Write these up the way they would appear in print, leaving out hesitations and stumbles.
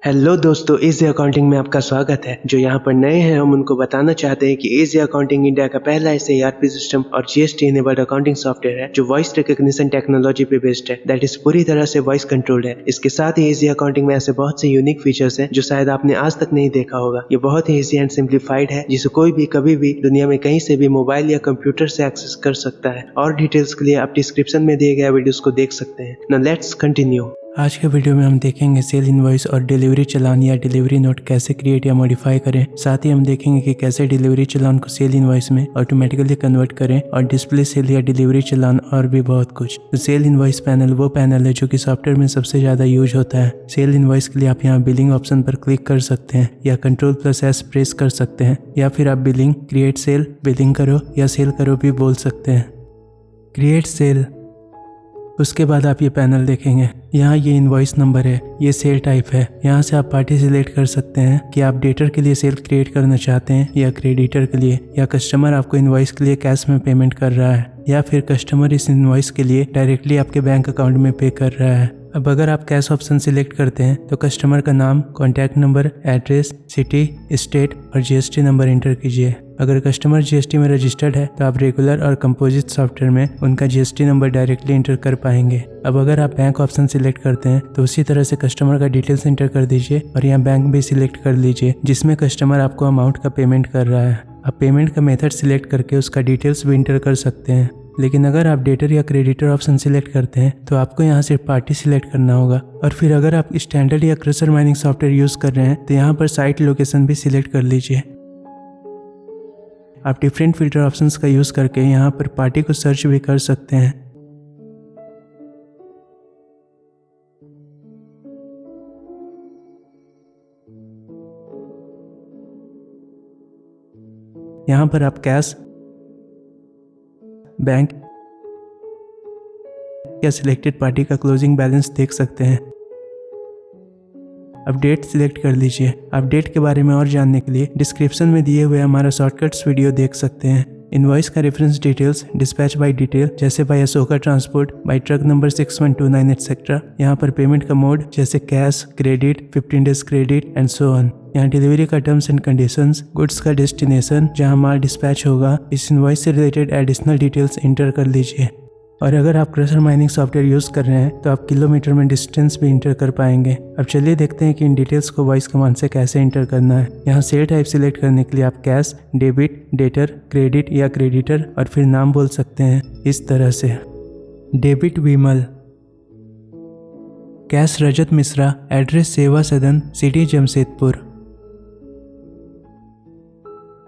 Hello दोस्तों, easy accounting में आपका स्वागत है। जो यहाँ पर नए हैं हम उनको बताना चाहते हैं कि इजी अकाउंटिंग इंडिया का पहला ऐसे ईआरपी सिस्टम और जीएसटी इनेबल्ड अकाउंटिंग सॉफ्टवेयर है जो वॉइस रिकॉग्निशन टेक्नोलॉजी पे बेस्ड है, दैट इज पूरी तरह से वॉइस कंट्रोल्ड है। इसके साथ ही इजी अकाउंटिंग में ऐसे बहुत से यूनिक फीचर्स हैं जो शायद आपने आज तक नहीं देखा होगा। ये बहुत ही इजी एंड सिंप्लीफाइड है जिसे कोई भी कभी भी दुनिया में कहीं से भी मोबाइल या कंप्यूटर से एक्सेस कर सकता है। और डिटेल्स के लिए आप डिस्क्रिप्शन में दिए गए वीडियोस को देख सकते हैं। Now let's continue. आज के वीडियो में हम देखेंगे सेल इनवॉइस और डिलीवरी चालान या डिलीवरी नोट कैसे क्रिएट या मॉडिफाई करें। साथ ही हम देखेंगे कि कैसे डिलीवरी चालान को सेल इनवॉइस में ऑटोमेटिकली कन्वर्ट करें और डिस्प्ले सेल या डिलीवरी चालान और भी बहुत कुछ। तो सेल इनवॉइस पैनल वो पैनल है जो कि सॉफ्टवेयर में सबसे ज्यादा यूज होता है। सेल इनवॉइस के लिए आप यहाँ बिलिंग ऑप्शन पर क्लिक कर सकते हैं या Ctrl+S प्रेस कर सकते हैं, या फिर आप बिलिंग, क्रिएट सेल, बिलिंग करो या सेल करो भी बोल सकते हैं। क्रिएट सेल, उसके बाद आप ये पैनल देखेंगे। यहाँ ये इनवॉइस नंबर है, ये सेल टाइप है। यहाँ से आप पार्टी सिलेक्ट कर सकते हैं कि आप डेटर के लिए सेल क्रिएट करना चाहते हैं या क्रेडिटर के लिए, या कस्टमर आपको इनवॉइस के लिए कैश में पेमेंट कर रहा है, या फिर कस्टमर इस इनवॉइस के लिए डायरेक्टली आपके बैंक अकाउंट में पे कर रहा है। अब अगर आप कैश ऑप्शन सिलेक्ट करते हैं तो कस्टमर का नाम, contact number, address, city, state और जीएसटी नंबर इंटर कीजिए। अगर कस्टमर जीएसटी में रजिस्टर्ड है तो आप रेगुलर और कंपोजिट सॉफ्टवेयर में उनका जीएसटी नंबर डायरेक्टली इंटर कर पाएंगे। अब अगर आप बैंक ऑप्शन सिलेक्ट करते हैं तो उसी तरह से कस्टमर का डिटेल्स इंटर कर दीजिए और यहाँ बैंक भी सिलेक्ट कर लीजिए जिसमें कस्टमर आपको अमाउंट का पेमेंट कर रहा है। आप पेमेंट का मेथड सिलेक्ट करके उसका डिटेल्स भी इंटर कर सकते हैं। लेकिन अगर आप डेटर या क्रेडिटर ऑप्शन सिलेक्ट करते हैं तो आपको यहाँ सिर्फ पार्टी सिलेक्ट करना होगा। और फिर अगर आप स्टैंडर्ड या क्रशर माइनिंग सॉफ्टवेयर यूज कर रहे हैं तो यहाँ पर साइट लोकेशन भी सिलेक्ट कर लीजिए। आप डिफरेंट फिल्टर ऑप्शंस का यूज करके यहाँ पर पार्टी को सर्च भी कर सकते हैं। यहाँ पर आप कैश, बैंक या सिलेक्टेड पार्टी का क्लोजिंग बैलेंस देख सकते हैं। अब डेट सिलेक्ट कर लीजिए। आप डेट के बारे में और जानने के लिए डिस्क्रिप्शन में दिए हुए हमारा शॉर्टकट्स वीडियो देख सकते हैं। इनवॉइस का reference details, dispatch by detail जैसे by Ashoka transport, by truck number 6129 etcetera. यहाँ पर पेमेंट का मोड जैसे cash, credit, 15 days credit and so on. यहाँ डिलीवरी का टर्म्स एंड कंडीशंस, गुड्स का डेस्टिनेशन जहाँ माल डिस्पैच होगा, इस इनवॉइस से रिलेटेड एडिशनल डिटेल्स इंटर कर लीजिए। और अगर आप क्रशर माइनिंग सॉफ्टवेयर यूज कर रहे हैं तो आप किलोमीटर में डिस्टेंस भी इंटर कर पाएंगे। अब चलिए देखते हैं कि इन डिटेल्स को वॉइस कमांड से कैसे इंटर करना है। यहाँ सेल टाइप सिलेक्ट करने के लिए आप कैश, डेबिट, डेटर, क्रेडिट या क्रेडिटर और फिर नाम बोल सकते हैं इस तरह से। डेबिट विमल, कैश रजत मिश्रा, एड्रेस सेवा सदन, सिटी जमशेदपुर।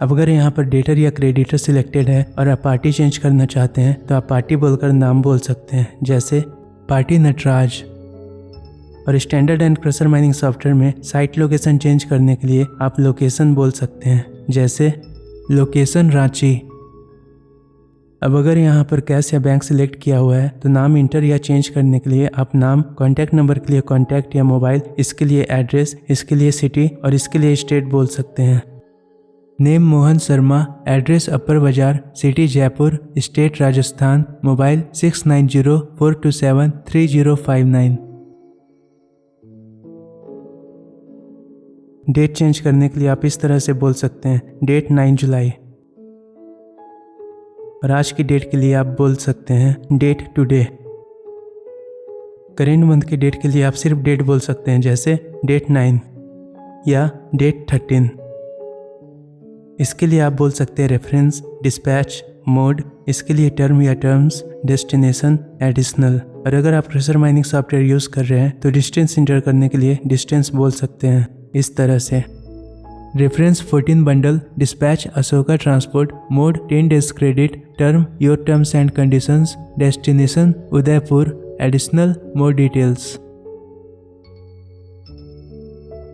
अब अगर यहाँ पर डेटर या क्रेडिटर सिलेक्टेड है और आप पार्टी चेंज करना चाहते हैं तो आप पार्टी बोलकर नाम बोल सकते हैं जैसे पार्टी नटराज। और standard and crusher mining software में साइट लोकेशन चेंज करने के लिए आप लोकेशन बोल सकते हैं जैसे लोकेशन रांची। अब अगर यहाँ पर कैश या बैंक सिलेक्ट किया हुआ है तो नाम इंटर या चेंज करने के लिए आप नाम, कॉन्टैक्ट नंबर के लिए कॉन्टैक्ट या मोबाइल, इसके लिए एड्रेस, इसके लिए सिटी और इसके लिए स्टेट बोल सकते हैं। Name Mohan Sharma, address upper बाजार, city Jaipur, state Rajasthan, mobile 6904273059। Date change करने के लिए आप इस तरह से बोल सकते हैं डेट 9 जुलाई। और आज की डेट के लिए आप बोल सकते हैं डेट टुडे। करेंट मंथ की डेट के लिए आप सिर्फ डेट बोल सकते हैं जैसे डेट 9 या डेट 13। इसके लिए आप बोल सकते हैं रेफरेंस, डिस्पैच, मोड, इसके लिए टर्म या टर्म्स, डेस्टिनेशन, एडिशनल। और अगर आप क्रशर माइनिंग सॉफ्टवेयर यूज कर रहे हैं तो डिस्टेंस इंटर करने के लिए डिस्टेंस बोल सकते हैं इस तरह से। Reference 14 bundle, dispatch Ashoka transport, mode 10 days credit, term your terms and conditions, destination Udaipur, additional more details.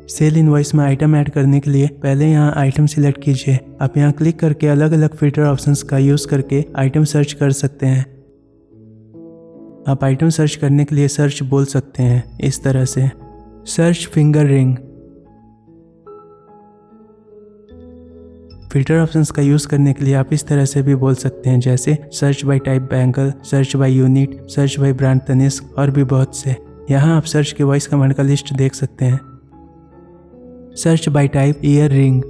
Sale invoice में आइटम ऐड करने के लिए पहले यहाँ आइटम सिलेक्ट कीजिए। आप यहाँ क्लिक करके अलग अलग फिल्टर ऑप्शंस का यूज करके आइटम सर्च कर सकते हैं। आप आइटम सर्च करने के लिए सर्च बोल सकते हैं इस तरह से search finger ring. Filter options का यूज करने के लिए आप इस तरह से भी बोल सकते हैं जैसे search by type bangle, search by unit, search by brand Tanishq और भी बहुत से। यहाँ आप सर्च के वॉइस कमांड का लिस्ट देख सकते हैं। Search by type ear ring.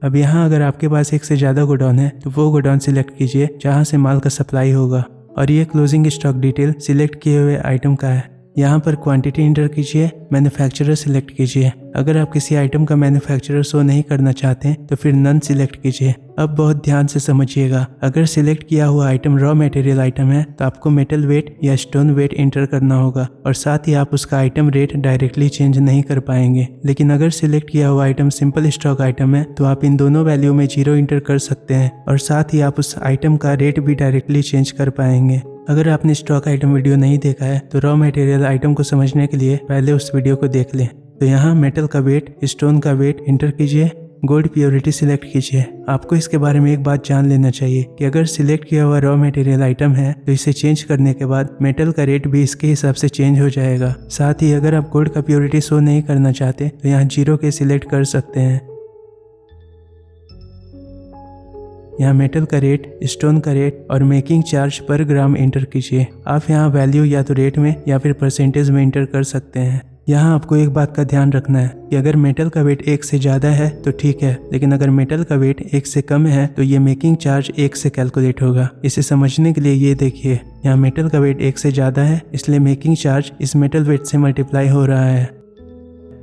अब यहाँ अगर आपके पास एक से ज़्यादा गोडाउन है तो वो गोडाउन सिलेक्ट कीजिए जहाँ से माल का सप्लाई होगा, और ये क्लोजिंग स्टॉक डिटेल सिलेक्ट किए हुए आइटम का है। यहाँ पर क्वांटिटी इंटर कीजिए, मैन्युफैक्चरर सिलेक्ट कीजिए। अगर आप किसी आइटम का मैन्युफैक्चरर शो नहीं करना चाहते हैं तो फिर नन सिलेक्ट कीजिए। अब बहुत ध्यान से समझिएगा, अगर सिलेक्ट किया हुआ आइटम रॉ मटेरियल आइटम है तो आपको मेटल वेट या स्टोन वेट इंटर करना होगा, और साथ ही आप उसका आइटम रेट डायरेक्टली चेंज नहीं कर पाएंगे। लेकिन अगर सिलेक्ट किया हुआ आइटम सिंपल स्टॉक आइटम है तो आप इन दोनों वैल्यू में 0 इंटर कर सकते हैं, और साथ ही आप उस आइटम का रेट भी डायरेक्टली चेंज कर पाएंगे। अगर आपने स्टॉक आइटम वीडियो नहीं देखा है तो रॉ मटेरियल आइटम को समझने के लिए पहले उस वीडियो को देख लें। तो यहाँ मेटल का वेट, स्टोन का वेट इंटर कीजिए, गोल्ड प्योरिटी सिलेक्ट कीजिए। आपको इसके बारे में एक बात जान लेना चाहिए कि अगर सिलेक्ट किया हुआ रॉ मटेरियल आइटम है तो इसे चेंज करने के बाद मेटल का रेट भी इसके हिसाब से चेंज हो जाएगा। साथ ही अगर आप गोल्ड का प्योरिटी शो नहीं करना चाहते तो यहाँ 0 के सिलेक्ट कर सकते हैं। यहाँ मेटल का रेट, स्टोन का रेट और मेकिंग चार्ज पर ग्राम इंटर कीजिए। आप यहाँ वैल्यू या तो रेट में या फिर परसेंटेज में इंटर कर सकते हैं। यहाँ आपको एक बात का ध्यान रखना है कि अगर मेटल का वेट 1 से ज़्यादा है तो ठीक है, लेकिन अगर मेटल का वेट 1 से कम है तो ये मेकिंग चार्ज 1 से कैलकुलेट होगा। इसे समझने के लिए ये देखिए, यहाँ मेटल का वेट 1 से ज़्यादा है इसलिए मेकिंग चार्ज इस मेटल वेट से मल्टीप्लाई हो रहा है।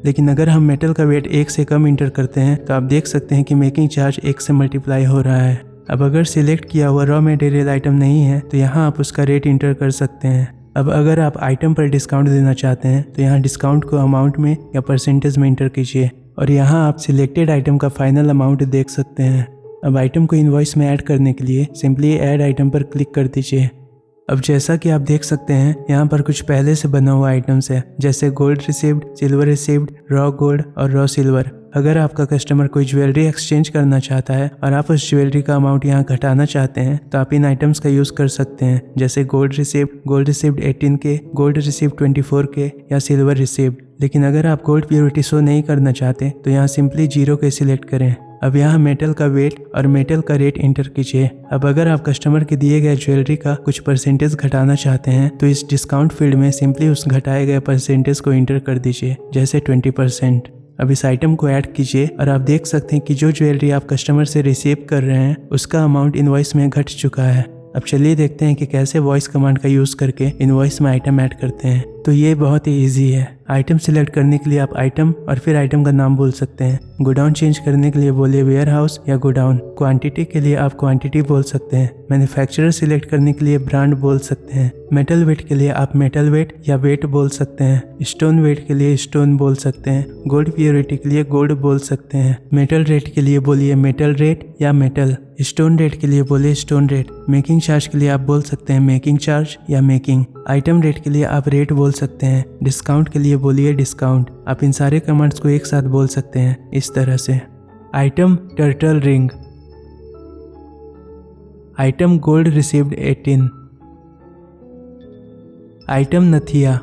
लेकिन अगर हम मेटल का वेट 1 से कम इंटर करते हैं तो आप देख सकते हैं कि मेकिंग चार्ज 1 से मल्टीप्लाई हो रहा है। अब अगर सिलेक्ट किया हुआ रॉ मटेरियल आइटम नहीं है तो यहाँ आप उसका रेट इंटर कर सकते हैं। अब अगर आप आइटम पर डिस्काउंट देना चाहते हैं तो यहाँ डिस्काउंट को अमाउंट में या परसेंटेज में इंटर कीजिए, और यहाँ आप सिलेक्टेड आइटम का फाइनल अमाउंट देख सकते हैं। अब आइटम को इनवॉइस में ऐड करने के लिए सिंपली ऐड आइटम पर क्लिक कर दीजिए। अब जैसा कि आप देख सकते हैं यहाँ पर कुछ पहले से बना हुआ आइटम्स है, जैसे gold received, silver received, raw gold और रॉ सिल्वर। अगर आपका कस्टमर कोई ज्वेलरी एक्सचेंज करना चाहता है और आप उस ज्वेलरी का अमाउंट यहाँ घटाना चाहते हैं तो आप इन आइटम्स का यूज़ कर सकते हैं, जैसे gold received 18K, gold received 24K या सिल्वर रिसीव्ड। लेकिन अगर आप गोल्ड प्योरिटी शो नहीं करना चाहते तो यहाँ सिंपली 0 के सिलेक्ट करें। अब यहाँ मेटल का वेट और मेटल का रेट इंटर कीजिए। अब अगर आप कस्टमर के दिए गए ज्वेलरी का कुछ परसेंटेज घटाना चाहते हैं तो इस डिस्काउंट फील्ड में सिंपली उस घटाए गए परसेंटेज को इंटर कर दीजिए, जैसे 20%। अब इस आइटम को ऐड कीजिए और आप देख सकते हैं कि जो ज्वेलरी आप कस्टमर से रिसीव कर रहे हैं उसका अमाउंट इनवॉइस में घट चुका है। अब चलिए देखते हैं कि कैसे वॉइस कमांड का यूज़ करके इनवॉइस में आइटम ऐड करते हैं। तो ये बहुत ही ईजी है। आइटम सिलेक्ट करने के लिए आप आइटम और फिर आइटम का नाम बोल सकते हैं। गोडाउन चेंज करने के लिए बोलिए वेयर हाउस या गोडाउन। क्वांटिटी के लिए आप क्वांटिटी बोल सकते हैं। मैन्युफैक्चरर सिलेक्ट करने के लिए ब्रांड बोल सकते हैं। मेटल वेट के लिए आप मेटल वेट या वेट बोल सकते हैं। स्टोन वेट के लिए स्टोन बोल सकते हैं। गोल्ड प्योरिटी के लिए गोल्ड बोल सकते हैं। मेटल रेट के लिए बोलिए मेटल रेट या मेटल। स्टोन रेट के लिए बोलिए स्टोन रेट। मेकिंग चार्ज के लिए आप बोल सकते हैं मेकिंग चार्ज या मेकिंग। आइटम रेट के लिए आप रेट बोल सकते हैं। डिस्काउंट के लिए बोलिए डिस्काउंट। आप इन सारे कमांड्स को एक साथ बोल सकते हैं इस तरह से। Item turtle ring. Item gold received 18। Item नथिया।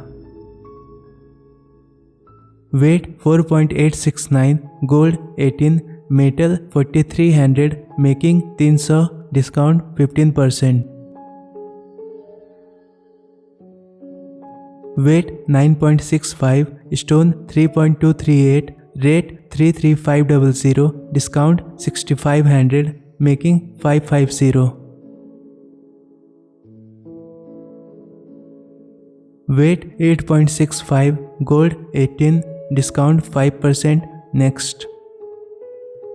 Weight 4.869, gold 18, metal 4300, making 300, discount 15%। Weight 9.65, stone 3.238, rate 33500, discount 6500, making 550। Weight 8.65, gold 18, discount 5%, next.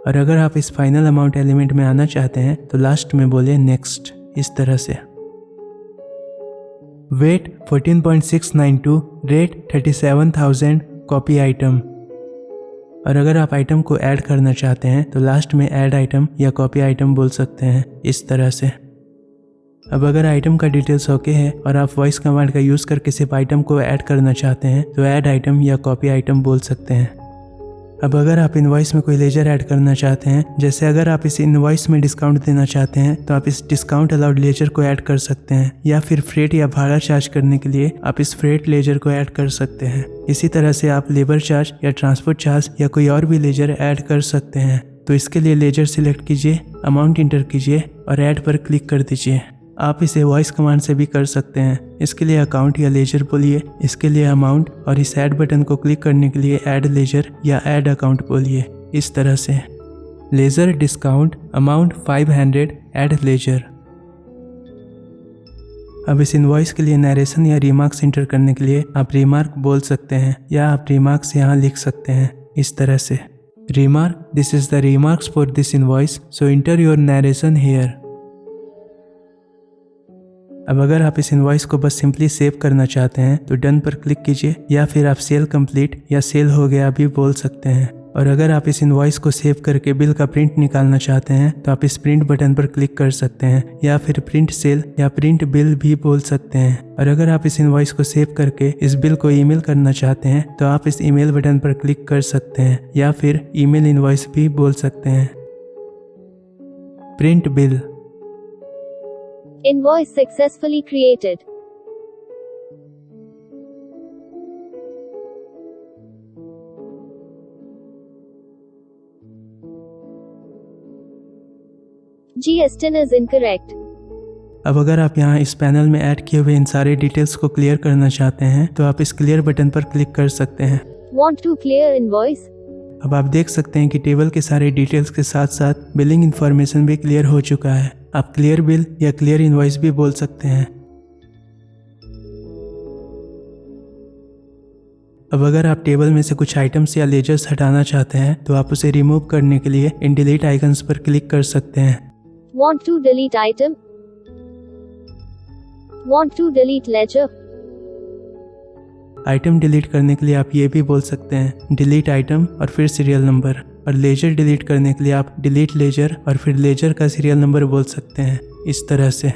और अगर आप इस फाइनल अमाउंट एलिमेंट में आना चाहते हैं तो लास्ट में बोले नेक्स्ट, इस तरह से। Weight 14.692, rate 37,000, copy item. और अगर आप आइटम को ऐड करना चाहते हैं तो लास्ट में ऐड आइटम या कॉपी आइटम बोल सकते हैं इस तरह से। अब अगर आइटम का डिटेल्स ओके है और आप वॉइस कमांड का यूज़ करके सिर्फ आइटम को ऐड करना चाहते हैं तो ऐड आइटम या कॉपी आइटम बोल सकते हैं। अब अगर आप इनवॉइस में कोई लेजर ऐड करना चाहते हैं, जैसे अगर आप इस इनवॉइस में डिस्काउंट देना चाहते हैं तो आप इस डिस्काउंट अलाउड लेजर को ऐड कर सकते हैं, या फिर फ्रेट या भाड़ा चार्ज करने के लिए आप इस फ्रेट लेजर को ऐड कर सकते हैं। इसी तरह से आप लेबर चार्ज या ट्रांसपोर्ट चार्ज या कोई और भी लेजर ऐड कर सकते हैं। तो इसके लिए लेजर सिलेक्ट कीजिए, अमाउंट इंटर कीजिए और ऐड पर क्लिक कर दीजिए। आप इसे वॉइस कमांड से भी कर सकते हैं। इसके लिए अकाउंट या लेजर बोलिए, इसके लिए अमाउंट, और इस ऐड बटन को क्लिक करने के लिए ऐड लेजर या ऐड अकाउंट बोलिए। इस तरह से ledger discount amount 500 add ledger. अब इस इनवॉइस के लिए नरेशन या रिमार्क्स इंटर करने के लिए आप रिमार्क बोल सकते हैं या आप रिमार्क्स यहाँ लिख सकते हैं इस तरह से। Remark, this is the remarks for this invoice, so inter your narration here. अब अगर आप इस इनवॉइस को बस सिंपली सेव करना चाहते हैं तो डन पर क्लिक कीजिए, या फिर आप सेल कंप्लीट या सेल हो गया भी बोल सकते हैं। और अगर आप इस इनवॉइस को सेव करके बिल का प्रिंट निकालना चाहते हैं तो आप इस प्रिंट बटन पर क्लिक कर सकते हैं, या फिर प्रिंट सेल या प्रिंट बिल भी बोल सकते हैं। और अगर आप इस इनवॉइस को सेव करके इस बिल को ईमेल करना चाहते हैं तो आप इस ईमेल बटन पर क्लिक कर सकते हैं, या फिर ईमेल इनवॉइस भी बोल सकते हैं। Print bill. Invoice successfully created. GSTIN is incorrect. अब अगर आप यहाँ इस पैनल में ऐड किए हुए इन सारे डिटेल्स को क्लियर करना चाहते हैं तो आप इस क्लियर बटन पर क्लिक कर सकते हैं। Want to clear invoice? अब आप देख सकते हैं कि टेबल के सारे डिटेल्स के साथ साथ बिलिंग इन्फॉर्मेशन भी क्लियर हो चुका है। आप क्लियर बिल या क्लियर इनवॉइस भी बोल सकते हैं। अब अगर आप टेबल में से कुछ आइटम्स या लेजर्स हटाना चाहते हैं तो आप उसे रिमूव करने के लिए इन डिलीट आइकन्स पर क्लिक कर सकते हैं। Want to delete item? Want to delete ledger? Item delete करने के लिए आप ये भी बोल सकते हैं डिलीट आइटम और फिर सीरियल नंबर, और लेजर डिलीट करने के लिए आप डिलीट लेजर और फिर लेजर का सीरियल नंबर बोल सकते हैं इस तरह से।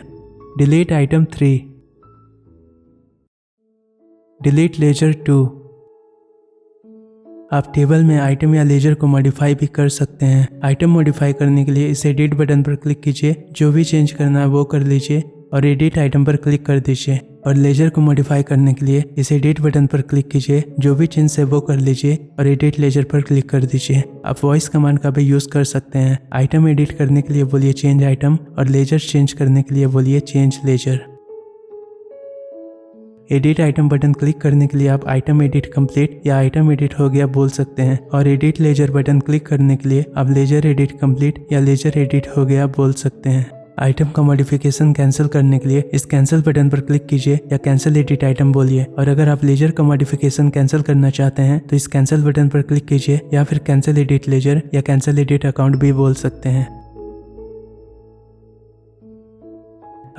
Delete item 3, delete ledger 2। आप टेबल में आइटम या लेजर को मॉडिफाई भी कर सकते हैं। आइटम मॉडिफाई करने के लिए इस एडिट बटन पर क्लिक कीजिए, जो भी चेंज करना है वो कर लीजिए और एडिट आइटम पर क्लिक कर दीजिए। और लेजर को मॉडिफाई करने के लिए इस एडिट बटन पर क्लिक कीजिए, जो भी चेंज है वो कर लीजिए और एडिट लेजर पर क्लिक कर दीजिए। आप वॉइस कमांड का भी यूज कर सकते हैं। आइटम एडिट करने के लिए बोलिए चेंज आइटम और लेजर चेंज करने के लिए बोलिए change ledger. Edit item button click करने के लिए आप आइटम एडिट कंप्लीट या आइटम एडिट हो गया बोल सकते हैं, और एडिट लेजर बटन क्लिक करने के लिए आप लेजर एडिट कंप्लीट या लेजर एडिट हो गया बोल सकते हैं। आइटम का मॉडिफिकेशन कैंसिल करने के लिए इस कैंसिल बटन पर क्लिक कीजिए या कैंसिल एडिट आइटम बोलिए। और अगर आप लेजर का मॉडिफिकेशन कैंसिल करना चाहते हैं तो इस कैंसिल बटन पर क्लिक कीजिए या फिर कैंसिल एडिट लेजर या कैंसिल एडिट अकाउंट भी बोल सकते हैं।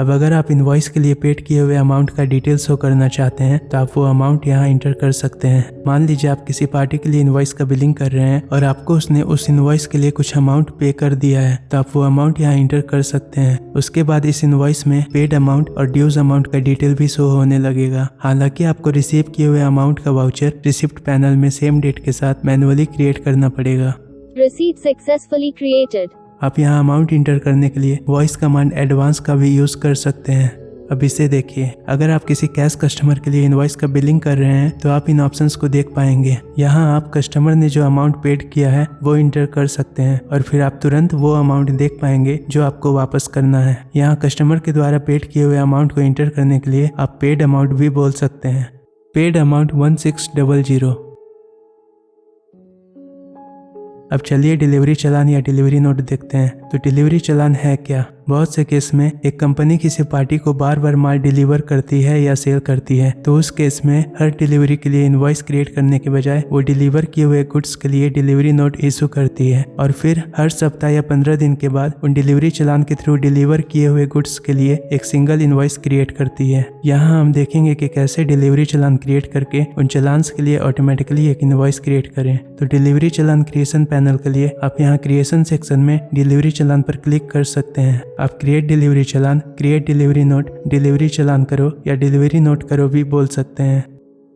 अब अगर आप इनवॉइस के लिए पेड किए हुए अमाउंट का डिटेल शो करना चाहते हैं तो आप वो अमाउंट यहाँ इंटर कर सकते हैं। मान लीजिए आप किसी पार्टी के लिए इनवॉइस का बिलिंग कर रहे हैं और आपको उसने उस इनवॉइस के लिए कुछ अमाउंट पे कर दिया है, तो आप वो अमाउंट यहाँ इंटर कर सकते हैं। उसके बाद इस इनवॉइस में पेड अमाउंट और ड्यूज अमाउंट का डिटेल भी शो होने लगेगा। हालांकि आपको रिसीव किए हुए अमाउंट का वाउचर रिसिप्ट पैनल में सेम डेट के साथ मैनुअली क्रिएट करना पड़ेगा। Receipt successfully created. आप यहाँ अमाउंट इंटर करने के लिए वॉइस कमांड एडवांस का भी यूज कर सकते हैं। अब इसे देखिए, अगर आप किसी कैश कस्टमर के लिए इनवॉइस का बिलिंग कर रहे हैं तो आप इन ऑप्शंस को देख पाएंगे। यहाँ आप कस्टमर ने जो अमाउंट पेड किया है वो इंटर कर सकते हैं और फिर आप तुरंत वो अमाउंट देख पाएंगे जो आपको वापस करना है। यहाँ कस्टमर के द्वारा पेड किए हुए अमाउंट को इंटर करने के लिए आप पेड अमाउंट भी बोल सकते हैं। Paid amount 1600। अब चलिए डिलीवरी चालान या डिलीवरी नोट देखते हैं। तो डिलीवरी चालान है क्या? बहुत से केस में एक कंपनी किसी पार्टी को बार बार माल डिलीवर करती है या सेल करती है, तो उस केस में हर डिलीवरी के लिए इनवॉइस क्रिएट करने के बजाय वो डिलीवर किए हुए गुड्स के लिए डिलीवरी नोट इशू करती है और फिर हर सप्ताह या 15 दिन के बाद उन डिलीवरी चालान के थ्रू डिलीवर किए हुए गुड्स के लिए एक सिंगल इनवॉइस क्रिएट करती है। यहाँ हम देखेंगे कि कैसे डिलीवरी चालान क्रिएट करके उन चालान्स के लिए ऑटोमेटिकली एक इनवॉइस क्रिएट करें। तो डिलीवरी चालान क्रिएशन पैनल के लिए आप यहाँ क्रिएशन सेक्शन में डिलीवरी चालान पर क्लिक कर सकते हैं। आप क्रिएट डिलीवरी चालान, क्रिएट डिलीवरी नोट, डिलीवरी चालान करो या डिलीवरी नोट करो भी बोल सकते हैं।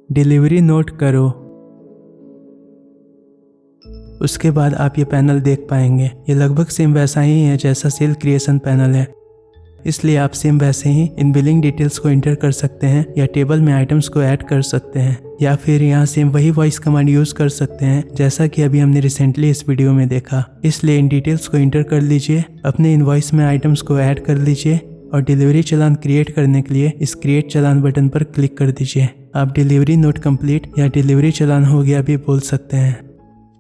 डिलीवरी नोट करो। उसके बाद आप ये पैनल देख पाएंगे। ये लगभग सेम वैसा ही है जैसा सेल क्रिएशन पैनल है, इसलिए आप सेम वैसे ही इन बिलिंग डिटेल्स को इंटर कर सकते हैं या टेबल में आइटम्स को ऐड कर सकते हैं, या फिर यहाँ सेम वही वॉइस कमांड यूज कर सकते हैं जैसा कि अभी हमने रिसेंटली इस वीडियो में देखा। इसलिए इन डिटेल्स को इंटर कर लीजिए, अपने इनवॉइस में आइटम्स को ऐड कर लीजिए और डिलीवरी चालान क्रिएट करने के लिए इस क्रिएट चालान बटन पर क्लिक कर दीजिए। आप डिलीवरी नोट कंप्लीट या डिलीवरी चालान हो गया भी बोल सकते हैं।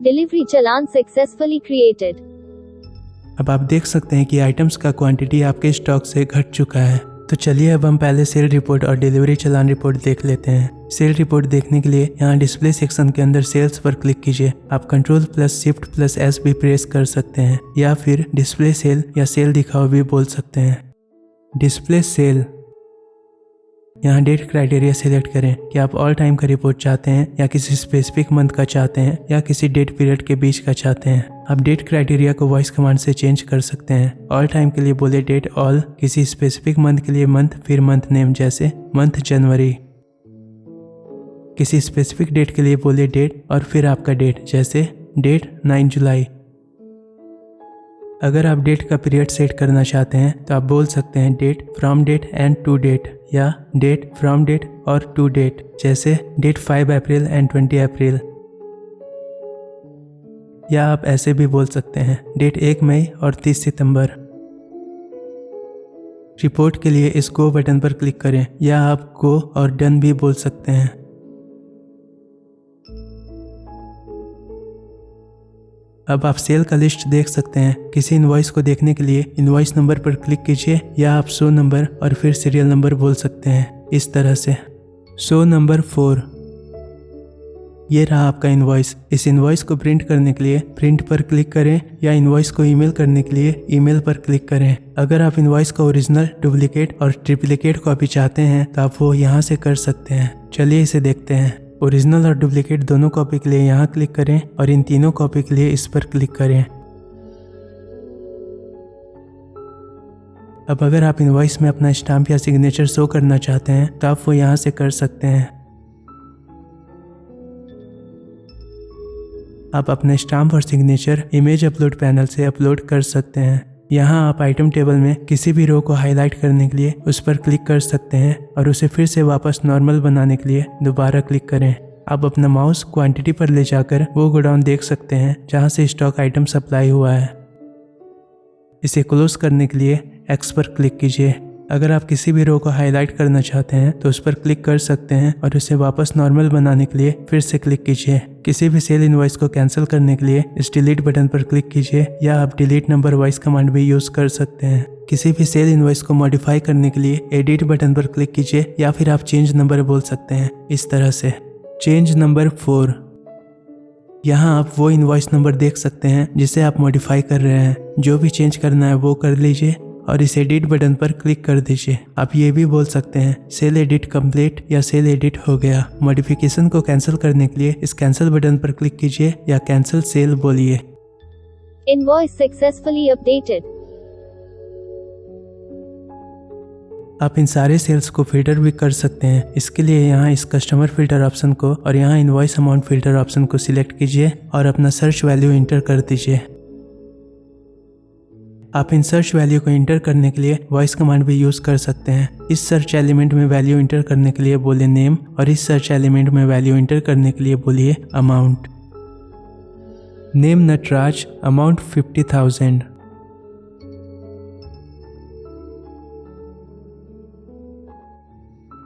Delivery challan successfully created. अब आप देख सकते हैं कि आइटम्स का क्वांटिटी आपके स्टॉक से घट चुका है। तो चलिए अब हम पहले सेल रिपोर्ट और डिलीवरी चालान रिपोर्ट देख लेते हैं। सेल रिपोर्ट देखने के लिए यहाँ डिस्प्ले सेक्शन के अंदर सेल्स पर क्लिक कीजिए। आप Ctrl+Shift+S भी प्रेस कर सकते हैं या फिर डिस्प्ले सेल या सेल दिखाओ भी बोल सकते हैं। डिस्प्ले सेल, यहाँ डेट क्राइटेरिया सिलेक्ट करें कि आप ऑल टाइम का रिपोर्ट चाहते हैं या किसी स्पेसिफिक मंथ का चाहते हैं या किसी डेट पीरियड के बीच का चाहते हैं। आप डेट क्राइटेरिया को वॉइस कमांड से चेंज कर सकते हैं। ऑल टाइम के लिए बोले डेट ऑल, किसी स्पेसिफिक मंथ के लिए मंथ, फिर मंथ नेम जैसे मंथ जनवरी, किसी स्पेसिफिक डेट के लिए बोले डेट और फिर आपका डेट जैसे डेट 9 जुलाई। अगर आप डेट का पीरियड सेट करना चाहते हैं तो आप बोल सकते हैं date from date and to date या डेट फ्रॉम डेट और टू डेट जैसे डेट 5 अप्रैल एंड 20 अप्रैल। या आप ऐसे भी बोल सकते हैं डेट 1 मई और 30 सितंबर। रिपोर्ट के लिए इस गो बटन पर क्लिक करें या आप गो और डन भी बोल सकते हैं। अब आप सेल का लिस्ट देख सकते हैं। किसी इनवॉइस को देखने के लिए इनवॉइस नंबर पर क्लिक कीजिए या आप शो नंबर और फिर सीरियल नंबर बोल सकते हैं इस तरह से। शो नंबर 4, ये रहा आपका इनवॉइस। इस इनवॉइस को प्रिंट करने के लिए प्रिंट पर क्लिक करें या इनवॉइस को ईमेल करने के लिए ईमेल पर क्लिक करें। अगर आप इनवॉइस का ओरिजिनल, डुप्लीकेट और ट्रिप्लिकेट कॉपी चाहते हैं तो आप वो यहाँ से कर सकते हैं। चलिए इसे देखते हैं। ओरिजिनल और डुप्लीकेट दोनों कॉपी के लिए यहाँ क्लिक करें और इन तीनों कॉपी के लिए इस पर क्लिक करें। अब अगर आप इनवॉइस में अपना स्टाम्प या सिग्नेचर शो करना चाहते हैं तो आप वो यहाँ से कर सकते हैं। आप अपने स्टाम्प और सिग्नेचर इमेज अपलोड पैनल से अपलोड कर सकते हैं। यहाँ आप आइटम टेबल में किसी भी रो को हाईलाइट करने के लिए उस पर क्लिक कर सकते हैं और उसे फिर से वापस नॉर्मल बनाने के लिए दोबारा क्लिक करें। आप अपना माउस क्वांटिटी पर ले जाकर वो गोडाउन देख सकते हैं जहाँ से स्टॉक आइटम सप्लाई हुआ है। इसे क्लोज करने के लिए एक्स पर क्लिक कीजिए। अगर आप किसी भी रो को हाईलाइट करना चाहते हैं तो उस पर क्लिक कर सकते हैं और उसे वापस नॉर्मल बनाने के लिए फिर से क्लिक कीजिए। किसी भी सेल इनवॉइस को कैंसिल करने के लिए इस डिलीट बटन पर क्लिक कीजिए या आप डिलीट नंबर वॉइस कमांड भी यूज कर सकते हैं। किसी भी सेल इनवॉइस को मॉडिफाई करने के लिए एडिट बटन पर क्लिक कीजिए या फिर आप चेंज नंबर बोल सकते हैं इस तरह से। चेंज नंबर 4, यहाँ आप वो इनवॉइस नंबर देख सकते हैं जिसे आप मॉडिफाई कर रहे हैं। जो भी चेंज करना है वो कर लीजिए और इस एडिट बटन पर क्लिक कर दीजिए। आप ये भी बोल सकते हैं सेल एडिट कंप्लीट या सेल एडिट हो गया। मॉडिफिकेशन को कैंसिल करने के लिए इस कैंसिल बटन पर क्लिक कीजिए या कैंसिल सेल बोलिए। Invoice successfully updated. आप इन सारे सेल्स को फिल्टर भी कर सकते हैं। इसके लिए यहाँ इस कस्टमर फिल्टर ऑप्शन को और यहाँ इनवॉइस अमाउंट फिल्टर ऑप्शन को सिलेक्ट कीजिए और अपना सर्च वैल्यू इंटर कर दीजिए। आप इन सर्च वैल्यू को इंटर करने के लिए वॉइस कमांड भी यूज कर सकते हैं। इस सर्च एलिमेंट में वैल्यू इंटर करने के लिए बोलिए नेम और इस सर्च एलिमेंट में वैल्यू इंटर करने के लिए बोलिए अमाउंट। Name Nataraj, amount 50,000।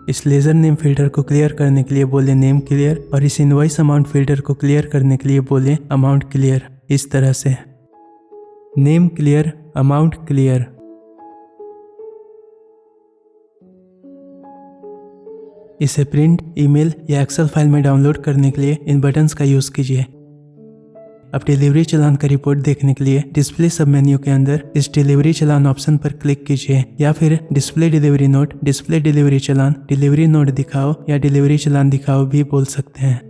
इस लेजर नेम फिल्टर को क्लियर करने के लिए बोले नेम क्लियर और इस इनवॉइस अमाउंट फिल्टर को क्लियर करने के लिए बोले अमाउंट क्लियर इस तरह से। Name clear, amount clear. इसे प्रिंट, ईमेल या एक्सेल फाइल में डाउनलोड करने के लिए इन बटन्स का यूज कीजिए। अब डिलीवरी चालान का रिपोर्ट देखने के लिए डिस्प्ले सब मेन्यू के अंदर इस डिलीवरी चालान ऑप्शन पर क्लिक कीजिए या फिर display delivery note, display delivery challan, delivery note दिखाओ या डिलीवरी चालान दिखाओ भी बोल सकते हैं।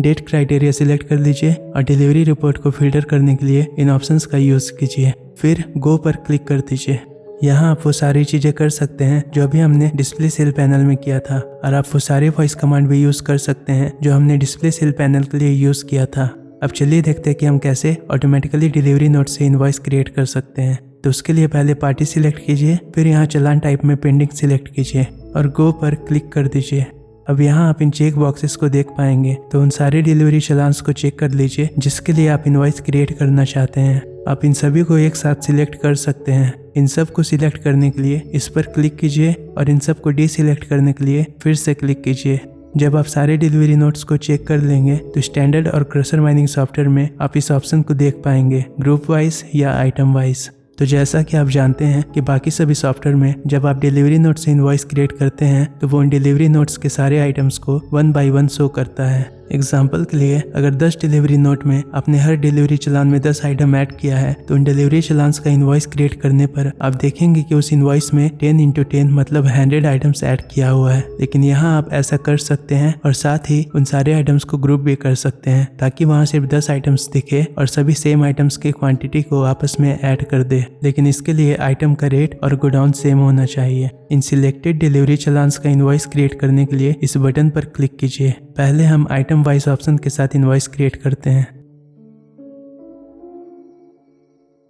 डेट क्राइटेरिया सिलेक्ट कर लीजिए और डिलीवरी रिपोर्ट को फिल्टर करने के लिए इन ऑप्शंस का यूज कीजिए। फिर गो पर क्लिक कर दीजिए। यहाँ आप वो सारी चीजें कर सकते हैं जो अभी हमने डिस्प्ले सेल पैनल में किया था और आप वो सारे वॉइस कमांड भी यूज कर सकते हैं जो हमने डिस्प्ले सेल पैनल के लिए यूज किया था। अब चलिए देखते हैं कि हम कैसे ऑटोमेटिकली डिलीवरी नोट से इनवॉइस क्रिएट कर सकते हैं। तो उसके लिए पहले पार्टी सिलेक्ट कीजिए, फिर यहाँ चालान टाइप में पेंडिंग सिलेक्ट कीजिए और गो पर क्लिक कर दीजिए। अब यहाँ आप इन चेक बॉक्सेस को देख पाएंगे, तो उन सारे डिलीवरी चालान्स को चेक कर लीजिए जिसके लिए आप इनवॉइस क्रिएट करना चाहते हैं। आप इन सभी को एक साथ सिलेक्ट कर सकते हैं। इन सब को सिलेक्ट करने के लिए इस पर क्लिक कीजिए और इन सब को डीसिलेक्ट करने के लिए फिर से क्लिक कीजिए। जब आप सारे डिलीवरी नोट्स को चेक कर लेंगे तो स्टैंडर्ड और क्रशर माइनिंग सॉफ्टवेयर में आप इस ऑप्शन को देख पाएंगे, ग्रुप वाइज या आइटम वाइज। तो जैसा कि आप जानते हैं कि बाकी सभी सॉफ्टवेयर में जब आप डिलीवरी नोट से इनवॉइस क्रिएट करते हैं तो वो उन डिलीवरी नोट्स के सारे आइटम्स को 1 बाय 1 शो करता है। एग्जाम्पल के लिए अगर 10 डिलीवरी नोट में आपने हर डिलीवरी चलान में 10 आइटम ऐड किया है तो उन डिलीवरी चलान्स का इनवॉइस क्रिएट करने पर आप देखेंगे कि उस इनवॉइस में 10x10 मतलब 100 आइटम्स ऐड किया हुआ है। लेकिन यहाँ आप ऐसा कर सकते हैं और साथ ही उन सारे आइटम्स को ग्रुप भी कर सकते हैं ताकि वहाँ सिर्फ 10 आइटम्स दिखे और सभी सेम आइटम्स की क्वांटिटी को आपस में ऐड कर दे। लेकिन इसके लिए आइटम का रेट और गोडाउन सेम होना चाहिए। इन सिलेक्टेड डिलीवरी चलान्स का इनवॉइस क्रिएट करने के लिए इस बटन पर क्लिक कीजिए। पहले हम आइटम वाइज ऑप्शन के साथ इनवॉइस क्रिएट करते हैं।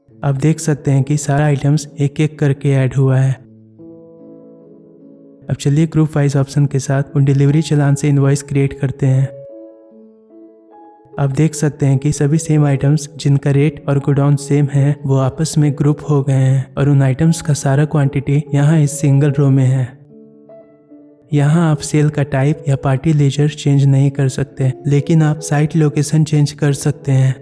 आप देख सकते हैं कि सारा आइटम्स एक एक करके ऐड हुआ है। अब चलिए ग्रुप वाइज ऑप्शन के साथ उन डिलीवरी चलान से इनवॉइस क्रिएट करते हैं। आप देख सकते हैं कि सभी सेम आइटम्स जिनका रेट और गोडाउन सेम है वो आपस में ग्रुप हो गए हैं और उन आइटम्स का सारा क्वांटिटी यहाँ इस सिंगल रो में है। यहाँ आप सेल का टाइप या पार्टी लेजर चेंज नहीं कर सकते, लेकिन आप साइट लोकेशन चेंज कर सकते हैं।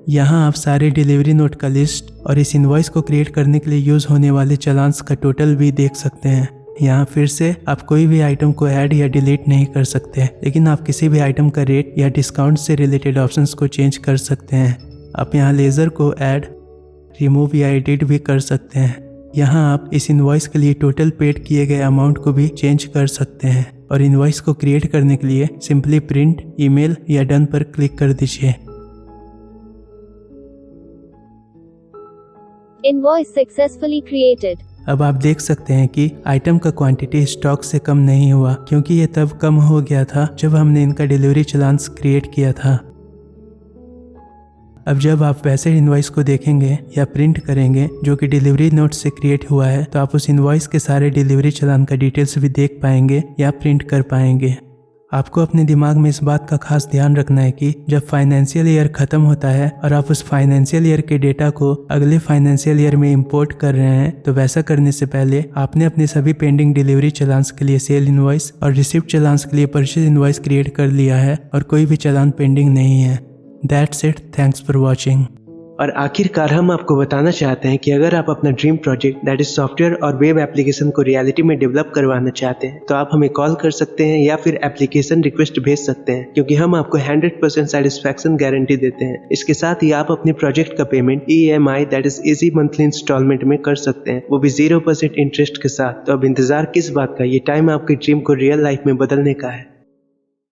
यहाँ आप सारे डिलीवरी नोट का लिस्ट और इस इनवॉइस को क्रिएट करने के लिए यूज होने वाले चलान्स का टोटल भी देख सकते हैं। यहाँ फिर से आप कोई भी आइटम को ऐड या डिलीट नहीं कर सकते, लेकिन आप किसी भी आइटम का रेट या डिस्काउंट से रिलेटेड ऑप्शंस को चेंज कर सकते हैं। आप यहाँ लेजर को ऐड, रिमूव या एडिट भी कर सकते हैं। यहाँ आप इस इनवॉइस के लिए टोटल पेड किए गए अमाउंट को भी चेंज कर सकते हैं और इनवॉइस को क्रिएट करने के लिए सिंपली प्रिंट, ईमेल या डन पर क्लिक कर दीजिए। Invoice successfully created. अब आप देख सकते हैं कि आइटम का क्वांटिटी स्टॉक से कम नहीं हुआ क्योंकि ये तब कम हो गया था जब हमने इनका डिलीवरी चलान्स क्रिएट किया था। अब जब आप वैसे इनवॉइस को देखेंगे या प्रिंट करेंगे जो कि डिलीवरी नोट से क्रिएट हुआ है तो आप उस इनवॉइस के सारे डिलीवरी चलान का डिटेल्स भी देख पाएंगे या प्रिंट कर पाएंगे। आपको अपने दिमाग में इस बात का खास ध्यान रखना है कि जब फाइनेंशियल ईयर खत्म होता है और आप उस फाइनेंशियल ईयर के डेटा को अगले फाइनेंशियल ईयर में इंपोर्ट कर रहे हैं तो वैसा करने से पहले आपने अपने सभी पेंडिंग डिलीवरी चलान्स के लिए सेल इनवॉइस और रिसिप्ट चलान्स के लिए परचेज इनवॉइस क्रिएट कर लिया है और कोई भी चलान पेंडिंग नहीं है। That's it. Thanks for watching. और आखिरकार हम आपको बताना चाहते हैं कि अगर आप अपना dream project that is software और वेब एप्लीकेशन को रियलिटी में डेवलप करवाना चाहते हैं तो आप हमें कॉल कर सकते हैं या फिर एप्लीकेशन रिक्वेस्ट भेज सकते हैं, क्योंकि हम आपको 100% सेटिस्फैक्शन गारंटी देते हैं। इसके साथ ही आप अपने प्रोजेक्ट का payment EMI that is easy monthly instalment में कर सकते हैं, वो भी 0% इंटरेस्ट के साथ। तो अब इंतजार किस बात का, ये टाइम आपके ड्रीम को रियल लाइफ में बदलने का है।